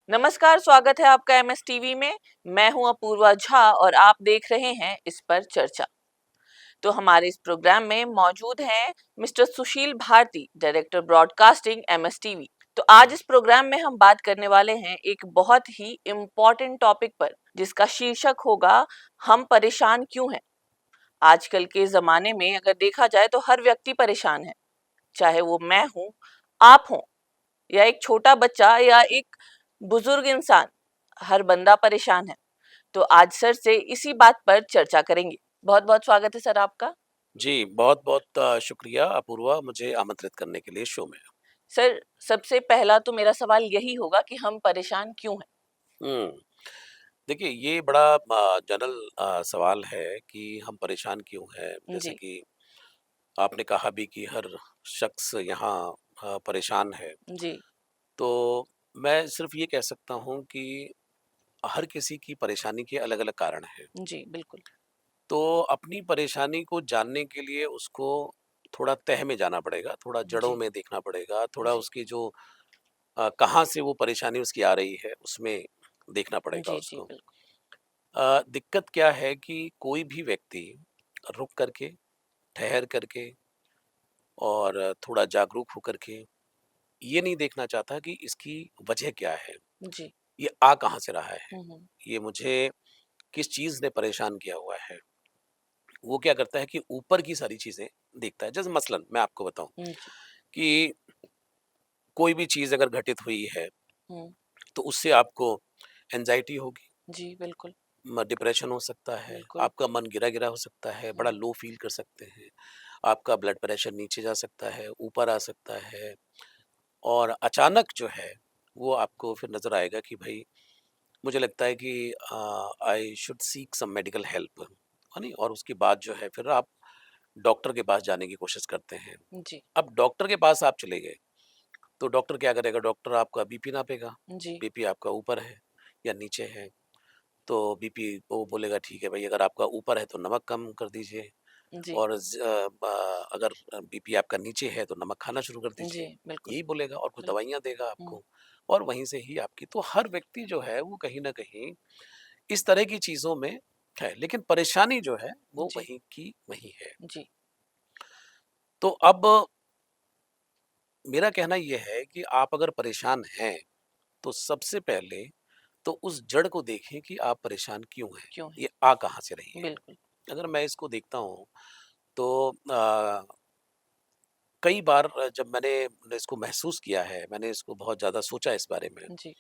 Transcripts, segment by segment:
नमस्कार, स्वागत है आपका एमएस टीवी में। मैं हूं अपूर्वा झा और आप देख रहे हैं इस पर चर्चा। तो हमारे इस प्रोग्राम में मौजूद हैं mister Sushil Bharti, director broadcasting MS TV. तो आज इस प्रोग्राम में हम बात करने वाले हैं एक बहुत ही इम्पोर्टेंट टॉपिक पर, जिसका शीर्षक होगा हम परेशान क्यों हैं। आजकल के जमाने में अगर देखा जाए तो हर व्यक्ति परेशान है, चाहे वो मैं हूं, आप हो या एक छोटा बच्चा या एक बुजुर्ग इंसान। हर बंदा परेशान है। तो आज सर से इसी बात पर चर्चा करेंगे। बहुत बहुत स्वागत है सर आपका। जी, बहुत-बहुत शुक्रिया अपूर्वा मुझे आमंत्रित करने के लिए शो में। सर, सबसे पहला तो मेरा सवाल यही होगा कि हम परेशान क्यों हैं। हुँ, देखिए ये बड़ा जनरल सवाल है कि हम परेशान क्यों हैं? जैसे जी। कि आपने कहा भी कि हर शख्स यहाँ परेशान है। जी। तो मैं सिर्फ़ ये कह सकता हूँ कि हर किसी की परेशानी के अलग-अलग कारण हैं। जी बिल्कुल। तो अपनी परेशानी को जानने के लिए उसको थोड़ा तह में जाना पड़ेगा, थोड़ा जड़ों जी। में देखना पड़ेगा, थोड़ा जी। उसकी जो कहाँ से वो परेशानी उसकी आ रही है, उसमें देखना पड़ेगा जी। जी उसको। बिल्कुल। दिक्कत क्या है कि कोई भी व्यक्ति रुक करके, ठहर करके और थोड़ा जागरूक होकर के ये नहीं देखना चाहता कि इसकी वजह क्या है, जी। ये आ कहाँ से रहा है, हम्म। ये मुझे किस चीज़ ने परेशान किया हुआ है। वो क्या करता है कि ऊपर की सारी चीज़ें देखता है। जैसे मसलन मैं आपको बताऊँ जी। कि कोई भी चीज़ अगर घटित हुई है, हम्म। तो उससे आपको एंग्ज़ायटी होगी। जी बिल्कुल। डिप्रेशन हो सकता है, बिल्कुल। आपका मन गिरा-गिरा हो सकता है, बड़ा लो फ़ील कर सकते हैं, आपका ब्लड प्रेशर नीचे जा सकता है, ऊपर आ सकता है और अचानक जो है, वो आपको फिर नज़र आएगा कि भई मुझे लगता है कि I should seek some medical help, है नहीं? और उसके बाद जो है फिर आप डॉक्टर के पास जाने की कोशिश करते हैं। जी। अब डॉक्टर के पास आप चले गए, तो डॉक्टर क्या करेगा? डॉक्टर आपका बीपी नापेगा, जी। बीपी आपका ऊपर है या नीचे है। तो बीपी वो बोलेगा ठीक है भाई अगर आपका ऊपर है तो नमक कम कर दीजिए जी। और अगर बीपी आपका नीचे है तो नमक खाना शुरू कर जी दीजिए। बिल्कुल। यही बोलेगा और कुछ बिल्कुल। दवाइयाँ देगा हम्म। आपको और वहीं से ही आपकी तो हर व्यक्ति जो है वो कहीं न कहीं इस तरह की चीज़ों में है, लेकिन परेशानी जो है वो जी। वहीं की वहीं है। जी। तो अब मेरा कहना ये है कि आप अगर परेशान हैं, तो सबसे पहले तो उस जड़ को देखें कि आप परेशान क्यों हैं? क्यों है। ये आ कहाँ से रही है? बिल्कुल। अगर मैं इसको देखता हूँ तो कई बार जब मैंने इसको महसूस किया है, मैंने इसको बहुत ज़्यादा सोचा इस बारे में, जी।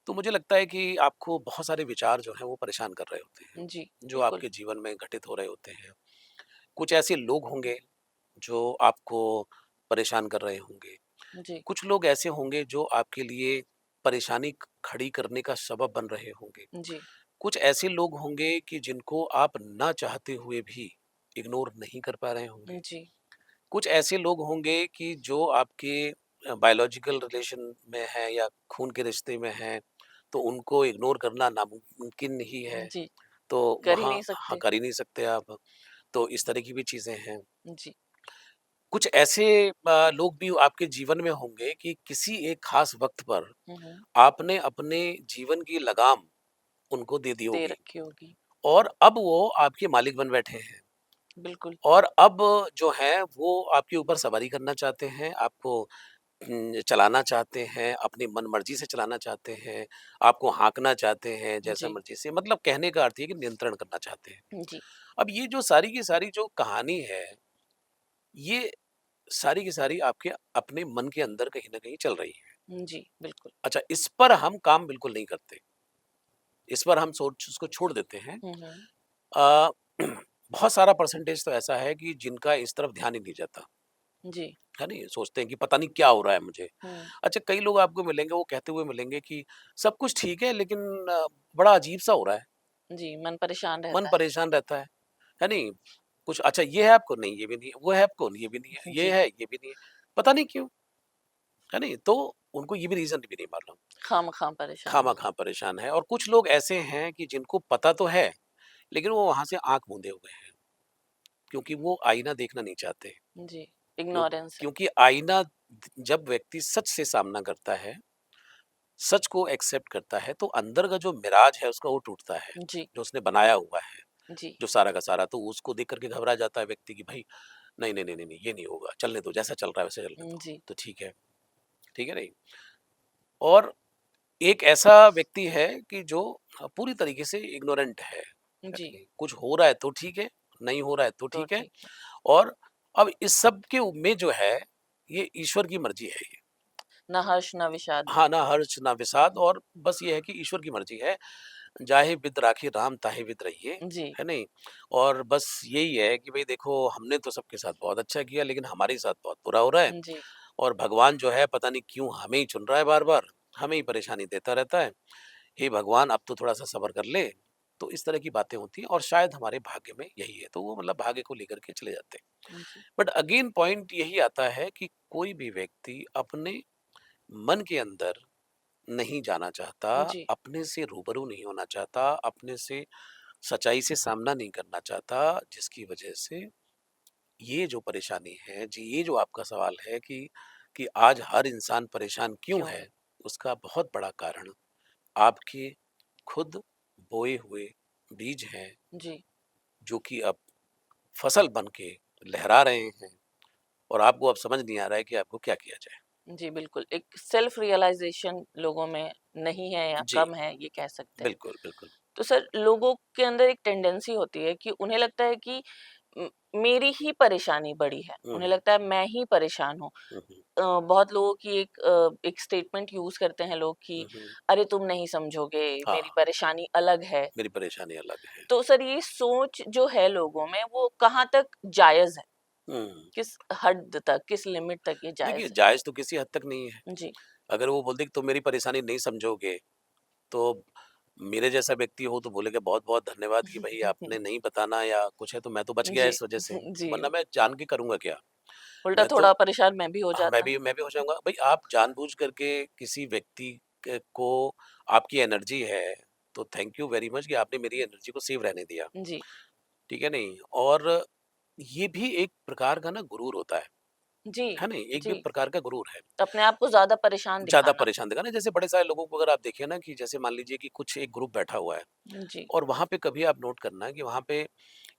तो मुझे लगता है कि आपको बहुत सारे विचार जो हैं वो परेशान कर रहे होते हैं, जी जो बिल्कुल। आपके जीवन में घटित हो रहे होते हैं। कुछ ऐसे लोग होंगे जो आपको परेशान कर रहे होंगे, जी। कुछ लोग ऐसे होंगे जो आपके लिए परेशानी खड़ी करने का सबब बन रहे होंगे, जी। कुछ ऐसे लोग होंगे कि जिनको आप ना चाहते हुए भी इग्नोर नहीं कर पा रहे होंगे। जी। कुछ ऐसे लोग होंगे कि जो आपके बायोलॉजिकल रिलेशन में हैं या खून के रिश्ते में हैं, तो उनको इग्नोर करना नामुमकिन ही है। जी। तो कर ही वहाँ नहीं हाँ, सकते। कर ही नहीं सकते आप। तो इस तरह की भी चीज़ें हैं। जी। कुछ ऐसे लोग भी आपके जीवन में होंगे कि किसी एक ख़ास वक़्त पर हुँ। आपने अपने जीवन की लगाम उनको दे दी दे होगी रखी होगी। और अब वो आपके मालिक बन बैठे हैं। बिल्कुल। और अब जो है वो आपके ऊपर सवारी करना चाहते हैं, आपको चलाना चाहते हैं, अपनी मनमर्ज़ी से चलाना चाहते हैं, आपको हाँकना चाहते हैं जैसा जी। मर्ज़ी से मतलब कहने का अर्थ ये है कि नियंत्रण करना चाहते हैं। जी। अब ये जो सारी की सारी जो कहानी है, ये सारी की सारी आपके अपने मन के अंदर कहीं न कहीं चल रही है। जी, बिल्कुल। अच्छा, इस पर हम काम बिल्कुल नहीं करते, इस पर हम सोच उसको छोड़ देते हैं। हुँ, हुँ। अ, बहुत सारा परसेंटेज तो ऐसा है कि जिनका इस तरफ ध्यान ही नहीं जाता, जी। है नहीं? सोचते हैं कि पता नहीं क्या हो रहा है मुझे। हुँ। अच्छा, कई लोग आपको मिलेंगे, वो कहते हुए मिलेंगे कि सब कुछ ठीक है लेकिन बड़ा अजीब-सा हो रहा है, जी, मन परेशान मन रहता है। परेशान रहता है नहीं? कुछ अच्छा ये है आपको? नहीं, ये भी नहीं है, वो है आपको? ये भी नहीं है, ये जी, है, ये भी नहीं है, पता नहीं क्यों, है नहीं? तो उनको ये भी रीज़न भी नहीं मालूम, खामख़ा परेशान है। खामा-खा परेशान है और कुछ लोग ऐसे हैं कि जिनको पता तो है, लेकिन वो वहाँ से आँख मूंदे हुए हैं, क्योंकि वो आईना देखना नहीं चाहते। जी, क्यों इग्नोरेंस है। क्योंकि आईना जब व्यक्ति सच से सामना करता है सच को एक्सेप्ट करता है तो अंदर का जो मिराज है उसका वो टूटता है, जी, जो उसने बनाया हुआ है, जी, जो सारा का सारा। तो उसको देख करके घबरा जाता है व्यक्ति कि भाई नहीं, नहीं, नहीं, नहीं, नहीं, ये नहीं होगा, चलने दो, जैसा चल रहा है वैसे चलने दो। जी, तो ठीक है नहीं? और एक ऐसा व्यक्ति है कि जो पूरी तरीके से इग्नोरेंट है जी, नहीं? कुछ हो रहा है तो ठीक है, नहीं हो रहा है तो तो ठीक है। ठीक है। और अब इस सब के में जो है, ये ईश्वर की मर्ज़ी है ये। ना हर्ष, ना विषाद। हाँ, ना हर्ष ना विषाद, जी, और बस ये है कि ईश्वर की मर्ज़ी है। जाहे बिध राखी राम ताहि बिध रहिए, जी, है नहीं? और बस यही है कि भई देखो, हमने तो सबके साथ बहुत अच्छा किया, लेकिन हमारे साथ बहुत बुरा हो रहा है, जी, और भगवान जो है पता नहीं क्यों हमें ही चुन रहा है बार-बार, हमें ही परेशानी देता रहता है। हे भगवान, अब तो थोड़ा-सा सब्र कर ले। तो इस तरह की बातें होती हैं, और शायद हमारे भाग्य में यही है, तो वो मतलब भाग्य को लेकर के चले जाते हैं। जी, बट अगेन पॉइंट यही आता है कि कोई भी व्यक्ति अपने मन के अंदर नहीं जाना चाहता, जी, अपने से रूबरू नहीं होना चाहता, अपने से सच्चाई से सामना नहीं करना चाहता, जिसकी वजह से ये जो परेशानी है जी, ये जो आपका सवाल है कि आज हर इंसान परेशान क्यों क्यों है, है? उसका बहुत बड़ा कारण आपके खुद बोए हुए बीज हैं, जी, जो कि अब फसल बन के लहरा रहे हैं, और आपको अब समझ नहीं आ रहा है कि आपको क्या किया जाए। जी, बिल्कुल। एक सेल्फ रियलाइज़ेशन लोगों में नहीं है या जी, कम है, ये कह सकते हैं। बिल्कुल, बिल्कुल। तो सर, लोगों के अंदर एक टेंडेंसी होती है कि उन्हें लगता है कि मेरी ही परेशानी बड़ी है। हुँ, उन्हें हुँ, लगता है मैं ही परेशान हूँ। हुँ, हुँ, बहुत लोगों की एक स्टेटमेंट यूज़ करते हैं लोग कि हुँ, हुँ। अरे तुम नहीं समझोगे, हाँ, मेरी परेशानी अलग है। मेरी परेशानी अलग है। तो सर, ये सोच जो है लोगों में, वो कहाँ तक जायज़ है? हुँ। किस हद तक, किस लिमिट तक ये देखिए, जायज़ है? जायज़ तो किसी हद तक नहीं है। जी। अगर वो बोल दे कि तुम मेरी परेशानी नहीं समझोगे, तो मेरे जैसा व्यक्ति हो तो बोलेगा बहुत-बहुत धन्यवाद कि भई आपने नहीं बताना या कुछ है, तो मैं तो बच गया जी। इस वजह से, जी। वरना मैं जान के करूँगा क्या? उल्टा मैं तो थोड़ा परेशान मैं भी हो हाँ, जाता। मैं भी हो जाऊँगा। भई आप जानबूझ करके किसी व्यक्ति क को आपकी एनर्जी है, तो थैंक यू वेरी मच कि आपने मेरी एनर्जी को सेव रहने दिया, जी, ठीक है नहीं? और ये भी एक प्रकार का ना गुरूर होता जी, है नहीं? एक भी जी। प्रकार का गुरूर है। अपने आप को ज़्यादा परेशान ज़्यादा दिखाना। परेशान दिखाना, जैसे बड़े सारे लोगों को अगर आप देखिए ना, कि जैसे मान लीजिए कि कुछ एक ग्रुप बैठा हुआ है, जी, और वहाँ पे कभी आप नोट करना कि वहाँ पे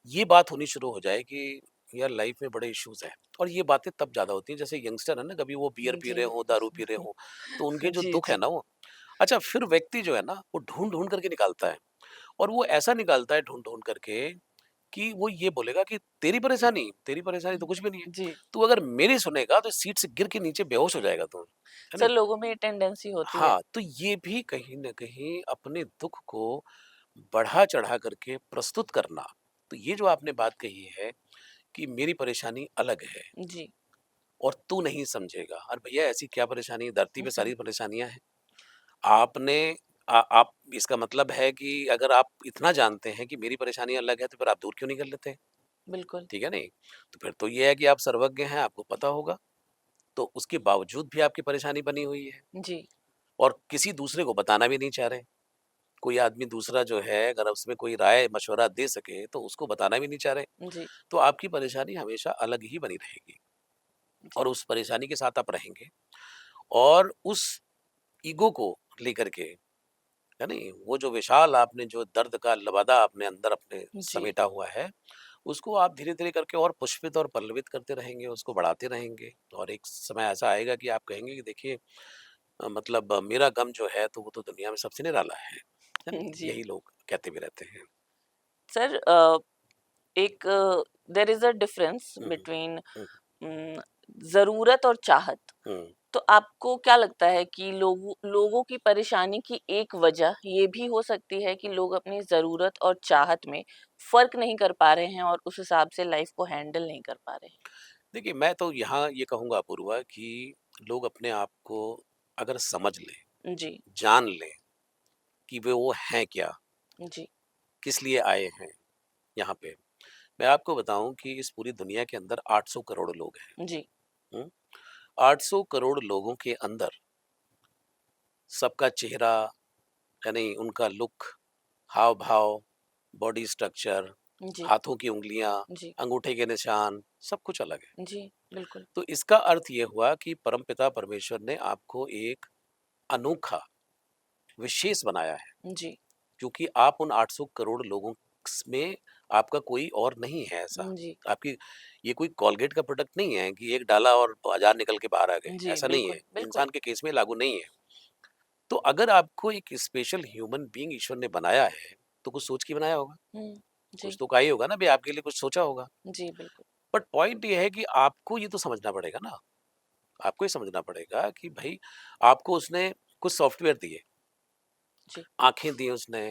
ये बात होनी शुरू हो जाए कि यार लाइफ में बड़े इश्यूज़ हैं, और ये बातें तब ज़्यादा होती हैं जैसे यंगस्टर है ना, कभी वो बियर पी जी। रहे हों, दारू पी रहे हों, तो उनके जो जी, दुःख है जी। ना वो, अच्छा फिर व्यक्ति जो है ना वो ढूँढ-ढूँढ करके निकालता है, और वो ऐसा निकालता है ढूँढ-ढूँढ करके कि वो ये बोलेगा कि तेरी परेशानी तो कुछ भी नहीं है। जी। तू अगर मेरी सुनेगा तो सीट से गिर के नीचे बेहोश हो जाएगा तू, है सर, नहीं? लोगों में ये टेंडेंसी होती है। हाँ, तो ये भी कहीं न कहीं अपने दुःख को बढ़ा-चढ़ा करके प्रस्तुत करना। तो ये जो आपने बात कही है कि मेरी परेशानी अलग है जी। और तू नहीं समझेगा। अरे भैया, ऐसी क्या परेशानी है? धरती पे सारी परेशानियाँ हैं। आपने आप इसका मतलब है कि अगर आप इतना जानते हैं कि मेरी परेशानी अलग है, तो फिर आप दूर क्यों नहीं कर लेते? बिल्कुल। ठीक है नहीं? तो फिर तो ये है कि आप सर्वज्ञ हैं, आपको पता होगा। तो उसके बावजूद भी आपकी परेशानी बनी हुई है, जी, और किसी दूसरे को बताना भी नहीं चाह रहे। कोई आदमी दूसरा जो है, अगर उसमें कोई राय मशवरा दे सके तो उसको बताना भी नहीं चाह रहे। जी, तो आपकी परेशानी हमेशा अलग ही बनी रहेगी, जी, और उस परेशानी के साथ आप रहेंगे, और उस ईगो को लेकर के, है नहीं, वो जो विशाल आपने जो दर्द का लबादा अपने अंदर अपने जी। समेटा हुआ है, उसको आप धीरे धीरे करके और पुष्पित और पल्लवित करते रहेंगे, उसको बढ़ाते रहेंगे, और एक समय ऐसा आएगा कि आप कहेंगे कि देखिए, मतलब मेरा गम जो है तो वो तो दुनिया में सबसे निराला है नहीं? जी। यही लोग कहते भी रहते हैं। सर, एक there is a difference hmm, between hmm, ज़रूरत और चाहत। हम्म। तो आपको क्या लगता है कि लोगों की परेशानी की एक वजह ये भी हो सकती है कि लोग अपनी ज़रूरत और चाहत में फ़र्क नहीं कर पा रहे हैं और उस हिसाब से लाइफ़ को हैंडल नहीं कर पा रहे हैं? देखिए, मैं तो यहाँ ये कहूँगा अपूर्वा कि लोग अपने आप को अगर समझ लें, जी, जान लें कि वो हैं क्या, जी, किस लिए आए हैं यहाँ पे। मैं आपको बताऊँ कि इस पूरी दुनिया के अंदर 800 करोड़ लोग हैं। जी, हुँ? 800 करोड़ लोगों के अंदर सबका चेहरा, यानी उनका लुक, हाव-भाव, बॉडी स्ट्रक्चर, जी, हाथों की उँगलियाँ, जी, अंगूठे के निशान, सब कुछ अलग है। जी, बिल्कुल। तो इसका अर्थ ये हुआ कि परमपिता परमेश्वर ने आपको एक अनोखा, विशेष बनाया है, जी, क्योंकि आप उन 800 करोड़ लोगों में आपका कोई और नहीं है ऐसा। जी, आपकी ये कोई कोलगेट का प्रोडक्ट नहीं है कि एक डाला और बाज़ार निकल के बाहर आ गए, जी, ऐसा नहीं है। बिल्कुल, बिल्कुल। इंसान के केस में लागू नहीं है। तो अगर आपको एक स्पेशल ह्यूमन बीइंग ईश्वर ने बनाया है, तो कुछ सोच के बनाया होगा। हुँ, कुछ जी, तो कहा ही होगा ना भई आपके लिए कुछ सोचा होगा। जी, बिल्कुल। बट पॉइंट ये है कि आपको ये तो समझना पड़ेगा ना, आपको ये समझना पड़ेगा कि भई आपको उसने कुछ सॉफ्टवेयर दिए, जी, आँखें दी उसने,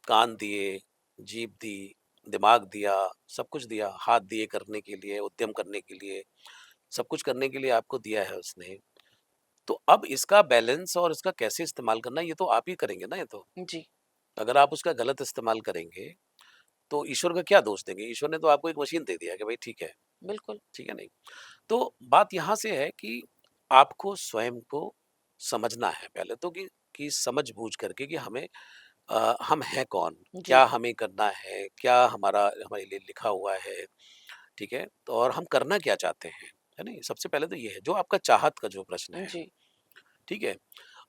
कान दिए, जीभ दी, दिमाग दिया, सब कुछ दिया, हाथ दिए करने के लिए, उद्यम करने के लिए, सब कुछ करने के लिए आपको दिया है उसने। तो अब इसका बैलेंस और इसका कैसे इस्तेमाल करना है, ये तो आप ही करेंगे ना ये तो। जी, अगर आप उसका गलत इस्तेमाल करेंगे, तो ईश्वर का क्या दोष देंगे? ईश्वर ने तो आपको एक मशीन दे दिया है कि भाई बिल्कुल। ठीक है नहीं? तो बात यहाँ से है कि आपको स्वयं को समझना है पहले तो कि समझ-बूझ करके कि हम हैं कौन? जी, क्या हमें करना है? क्या हमारे लिए लिखा हुआ है? ठीक है? तो और हम करना क्या चाहते हैं? है नहीं? सबसे पहले तो ये है, जो आपका चाहत का जो प्रश्न है, जी, ठीक है?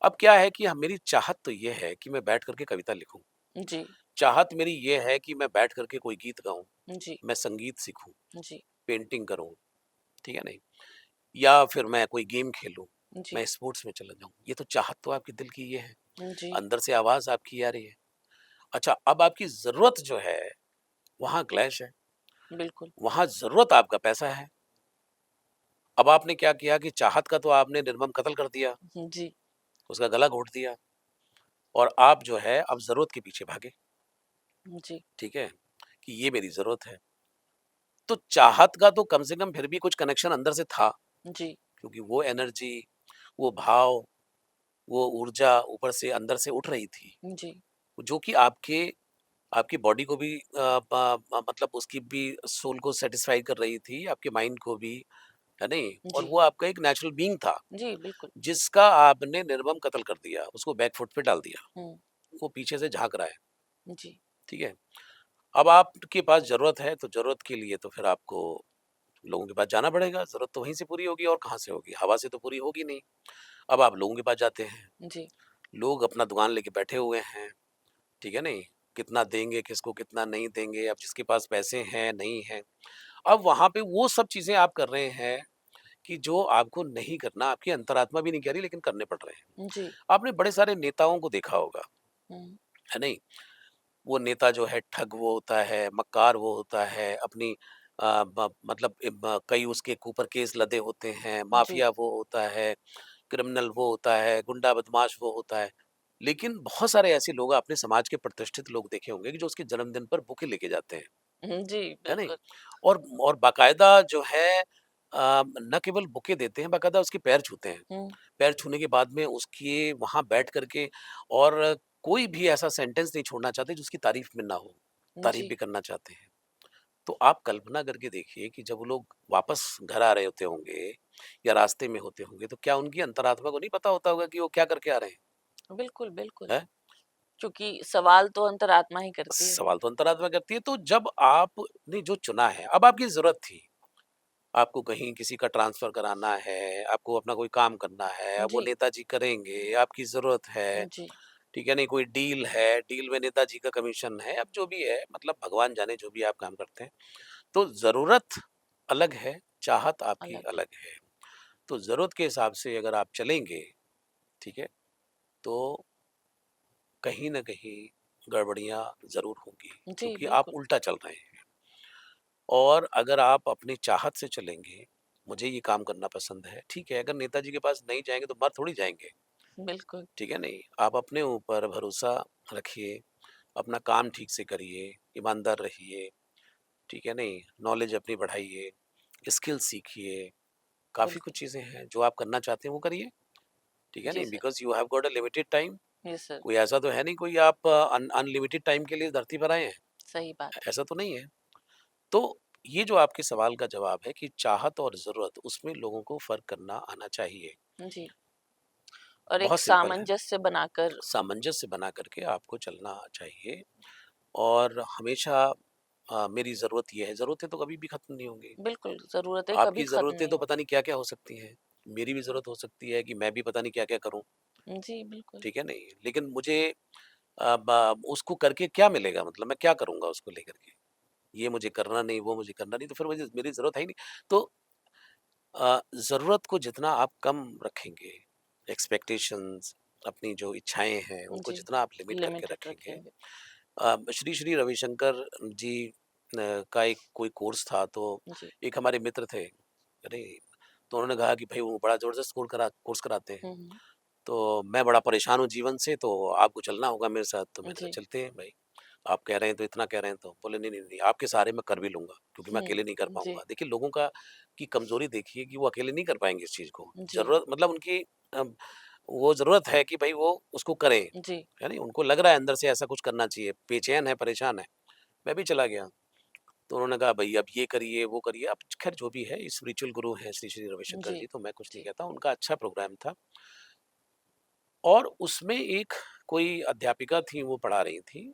अब क्या है कि मेरी चाहत तो ये है कि मैं बैठ कर के कविता लिखूँ। जी, चाहत मेरी ये है कि मैं बैठ कर के कोई गीत गाऊँ, जी, मैं संगीत सीखूँ, जी, पेंटिंग करूँ, ठीक है नहीं? या फिर मैं कोई गेम खेलूँ, जी, मैं स्पोर्ट्स में चला जाऊँ। ये तो चाहत तो आपके दिल की ये है, जी, अंदर से आवाज़ आपकी आ रही है। अच्छा, अब आपकी ज़रूरत जो है, वहाँ क्लैश है, बिल्कुल। वहाँ ज़रूरत आपका पैसा है। अब आपने क्या किया कि चाहत का तो आपने निर्मम कत्ल कर दिया, जी, उसका गला घोंट दिया और आप जो है अब ज़रूरत के पीछे भागे, जी, ठीक है? कि ये मेरी ज़रूरत है। तो चाहत का तो कम से कम फिर भी कुछ कनेक्शन अंदर से था, जी, क्योंकि वो एनर्जी, वो भाव, वो ऊर्जा ऊपर से अंदर से उठ रही थी, जी, जो कि आपकी बॉडी को भी मतलब उसकी भी सोल को सेटिस्फाई कर रही थी, आपके माइंड को भी, है नहीं? और जी, वो आपका एक नेचुरल बीइंग था, जी, बिल्कुल। जिसका आपने निर्मम कत्ल कर दिया, उसको बैक फुट पे डाल दिया। हुँ, वो पीछे से झाँक रहा है, जी, ठीक है? अब आपके पास ज़रूरत है, तो ज़रूरत के लिए तो फिर आपको लोगों के पास जाना पड़ेगा, ज़रूरत तो वहीं से पूरी होगी और कहाँ से होगी? हवा से तो पूरी होगी नहीं। अब आप लोगों के पास जाते हैं, जी, लोग अपना दुकान लेके बैठे हुए हैं, ठीक है नहीं? कितना देंगे, किसको कितना नहीं देंगे, अब जिसके पास पैसे हैं, नहीं हैं। अब वहाँ पे वो सब चीज़ें आप कर रहे हैं कि जो आपको नहीं करना, आपकी अंतरात्मा भी नहीं कह रही लेकिन करने पड़ रहे हैं। जी, आपने बड़े सारे नेताओं को देखा होगा, हुँ, है नहीं? वो नेता जो है ठग वो होता है, मक्कार वो होता है, अपनी मतलब कई उसके ऊपर केस लदे होते हैं, जी, माफिया वो होता है, क्रिमिनल वो होता है, गुंडा बदमाश वो होता है। लेकिन बहुत सारे ऐसे लोग आपने समाज के प्रतिष्ठित लोग देखे होंगे कि जो उसके जन्मदिन पर बुके लेके जाते हैं, जी, है नहीं? बिल्कुल। और बाकायदा जो है न केवल बुके देते हैं, बाकायदा उसके पैर छूते हैं। हुँ, पैर छूने के बाद में उसके वहाँ बैठ कर के और कोई भी ऐसा सेंटेंस नहीं छोड़ना चाहते जिसकी तारीफ में ना हो, तारीफ जी, भी करना चाहते हैं। तो आप कल्पना करके देखिए कि जब वो लोग वापस घर आ रहे होते होंगे या रास्ते में होते होंगे, तो क्या उनकी अंतरात्मा को नहीं पता होता होगा कि वो क्या करके आ रहे बिल्कुल, बिल्कुल। हैं? चूँकि सवाल तो अंतरात्मा ही करती है। सवाल तो अंतरात्मा करती है, तो जब आपने जो चुना है, अब आपकी ज़रूरत थी, आपको कहीं किसी का ट्रांसफ़र कराना है, आपको अपना कोई काम करना है, अब वो जी, नेताजी करेंगे, आपकी ज़रूरत है, जी, ठीक है नहीं? कोई डील है, डील में नेताजी का कमीशन है, अब जो भी है मतलब भगवान जाने जो भी आप काम करते हैं। तो ज़रूरत अलग है, चाहत आपकी अलग है। अलग है। तो ज़रूरत के हिसाब से अगर आप चलेंगे, ठीक है? तो कहीं न कहीं गड़बड़ियाँ ज़रूर होंगी, जी, क्योंकि आप बिल्कुल, उल्टा चल रहे हैं। और अगर आप अपनी चाहत से चलेंगे, मुझे ये काम करना पसंद है, ठीक है, अगर नेताजी के पास नहीं जाएँगे तो मर थोड़ी जाएँगे, बिल्कुल। ठीक है नहीं? आप अपने ऊपर भरोसा रखिए, अपना काम ठीक से करिए, ईमानदार रहिए, ठीक है नहीं? नॉलेज अपनी बढ़ाइए, स्किल सीखिए, काफ़ी बिल्कुल। कुछ चीज़ें हैं जो आप करना चाहते हैं वो करिए, ठीक है जी, नहीं? Sir. Because you have got a limited time, yes, sir. कोई ऐसा तो है नहीं कोई आप अनलिमिटेड टाइम के लिए धरती पर आए हैं, सही बात है। ऐसा तो नहीं है। तो ये जो आपके सवाल का जवाब है कि चाहत और ज़रूरत उसमें लोगों को फ़र्क करना आना चाहिए। जी, और एक बहुत सिंपल है, सामंजस्य बनाकर सामंजस्य बना करके आपको चलना चाहिए और हमेशा मेरी ज़रूरत ये है, ज़रूरतें तो कभी भी ख़त्म नहीं होंगी। बिल्कुल, ज़रूरतें कभी आपकी ख़त्म ज़रूरतें नहीं तो होंगी। पता नहीं क्या-क्या हो सकती हैं, मेरी भी ज़रूरत हो सकती है कि मैं भी पता नहीं क्या-क्या करूँ, जी, बिल्कुल। ठीक है नहीं? लेकिन मुझे उसको करके क्या मिलेगा, मतलब मैं क्या करूँगा उसको लेकर के? ये मुझे करना नहीं, वो मुझे करना नहीं, तो फिर मुझे मेरी ज़रूरत है ही नहीं। तो ज़रूरत को जितना आप कम रखेंगे, एक्सपेक्टेशंस, अपनी जो इच्छाएँ हैं, उनको जी, जितना आप लिमिट करके लिमिटेड रखेंगे। रखेंगे। श्री श्री रविशंकर जी का एक कोई कोर्स था, तो जी। एक हमारे मित्र थे, अरे! तो उन्होंने कहा कि भई वो बड़ा ज़बरदस्त कोर्स कराते हैं। हुँ, हुँ। तो मैं बड़ा परेशान हूँ जीवन से, तो आपको चलना होगा मेरे साथ। तो मैंने कहा जी। चलते हैं भाई, आप कह रहे हैं तो इतना कह रहे हैं तो। बोले नहीं, नहीं, नहीं, आपके सहारे मैं कर भी लूँगा, क्योंकि मैं हुँ, अकेले नहीं कर जी, पाऊँगा। देखिए लोगों का की कमज़ोरी देखिए कि वो अकेले नहीं कर पाएँगे इस चीज़ को। जी, ज़रूरत मतलब उनकी वो ज़रूरत है कि भई वो उसको करें, जी, है नहीं? उनको लग रहा है अंदर से ऐसा कुछ करना चाहिए, बेचैन है, परेशान है। मैं भी चला गया। तो उन्होंने कहा भई अब ये करिए, वो करिए। अब ख़ैर जो भी है, स्पिरिचुअल गुरु हैं श्री श्री रविशंकर जी, जी, तो मैं कुछ नहीं जी, कहता। उनका अच्छा प्रोग्राम था। और उसमें एक कोई अध्यापिका थी, वो पढ़ा रही थी,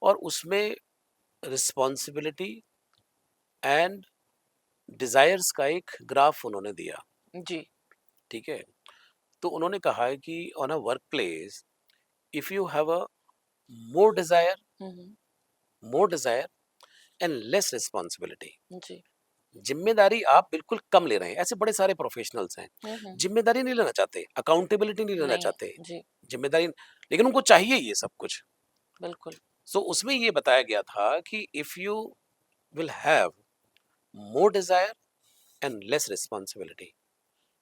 और उसमें रिस्पॉन्सिबिलिटी एंड डिजायर्स का एक ग्राफ उन्होंने दिया। जी। ठीक है? तो उन्होंने कहा है कि on a work place, if you have a हुँ, हुँ। More desire and less responsibility, जी। जिम्मेदारी आप बिल्कुल कम ले रहे हैं। ऐसे बड़े सारे प्रोफेशनल्स हैं, हुँ, हुँ। जिम्मेदारी नहीं लेना चाहते, अकाउंटेबिलिटी नहीं लेना नहीं, चाहते, जी, जिम्मेदारी, लेकिन उनको चाहिए ये सब कुछ। बिल्कुल। सो उसमें ये बताया गया था कि if you will have more desire and less responsibility,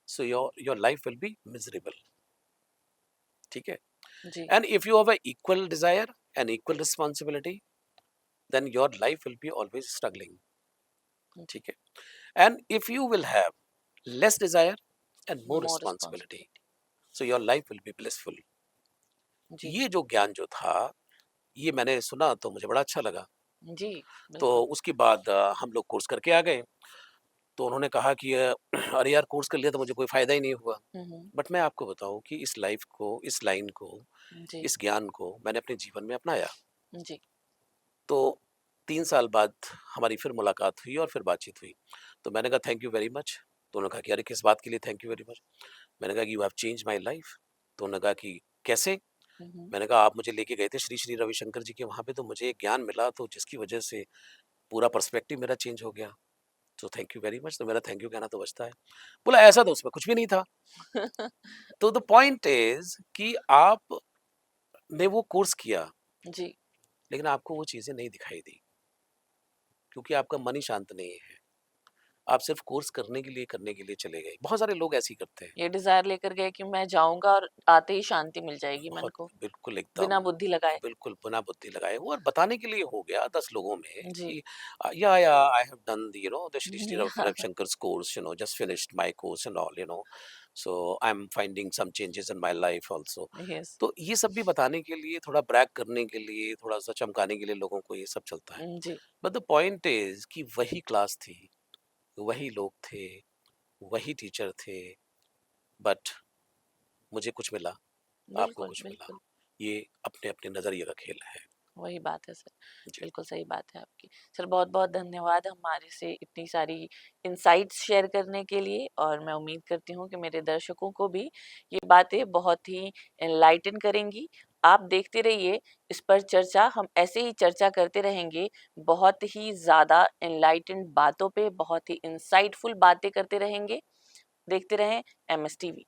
so your life will be miserable. ठीक है? जी, And if you have a equal desire and equal responsibility, then your life will be always struggling. जी। ठीक है? And if you will have less desire and more more responsibility, responsibility. so your life will be blissful. जी, ये जो ज्ञान जो था, ये मैंने सुना तो मुझे बड़ा अच्छा लगा। जी, तो बिल्कुल। उसके बाद हम लोग कोर्स करके आ गए। तो उन्होंने कहा कि अरे यार कोर्स कर लिया तो मुझे कोई फायदा ही नहीं हुआ। हुँ, हुँ। बट मैं आपको बताऊं कि इस लाइफ को, इस लाइन को, जी, इस ज्ञान को मैंने अपने जीवन में अपनाया। जी, तो 3 साल बाद हमारी फिर मुलाकात हुई और फिर बातचीत हुई। तो मैंने कहा थैंक यू वेरी मच। तो उन्होंने कहा कि अरे किस बात के लिए थैंक यू वेरी मच। मैंने कहा कि you have change my life. तो उन्होंने कहा कि कैसे। हुँ, हुँ। मैंने कहा आप मुझे लेके गए थे श्री श्री रविशंकर जी के वहां पे, तो मुझे एक ज्ञान मिला, तो जिसकी वजह से पूरा पर्सपेक्टिव मेरा चेंज हो गया। तो थैंक यू वेरी मच। तो मेरा थैंक यू कहना तो बचता है। बोला ऐसा तो उसमें कुछ भी नहीं था। तो द पॉइंट इज कि आपने वो कोर्स किया, जी, लेकिन आपको वो चीजें नहीं दिखाई दी, क्योंकि आपका मन ही शांत नहीं है। आप सिर्फ कोर्स करने के लिए चले गए। बहुत सारे लोग ऐसे ही करते हैं। ये डिज़ायर लेकर गए कि मैं जाऊँगा और आते ही शांति मिल जाएगी मन बहुत को, बिल्कुल एकदम, बिना बुद्धि लगाए। बिल्कुल बिना बुद्धि लगाए हुए, और बताने के लिए हो गया 10 लोगों में जी। कि या I have done the the Shri Shri Yeah. Ravishankar's course, just finished my course and all. So I am finding some changes in my life also. Yes. तो ये सब भी बताने के लिए, थोड़ा ब्रैग करने के लिए, थोड़ा सा चमकाने के लिए लोगों को ये सब चलता है। जी, बट द पॉइंट इज कि वही क्लास थी, वही लोग थे, वही टीचर थे, बट मुझे कुछ मिला, आपको बिल्कुल, कुछ मिला। बिल्कुल। ये अपने अपने नजरिए का खेल है। वही बात है सर, जी। बिल्कुल सही बात है आपकी। सर बहुत-बहुत धन्यवाद हमारे से इतनी सारी इनसाइट्स शेयर करने के लिए और मैं उम्मीद करती हूँ कि मेरे दर्शकों को भी ये बातें बहुत ही एनलाइटन करेंगी। आप देखते रहिए इस पर चर्चा, हम ऐसे ही चर्चा करते रहेंगे, बहुत ही ज़्यादा एनलाइटेंड बातों पे, बहुत ही इंसाइटफुल बातें करते रहेंगे। देखते रहें एमएस टीवी।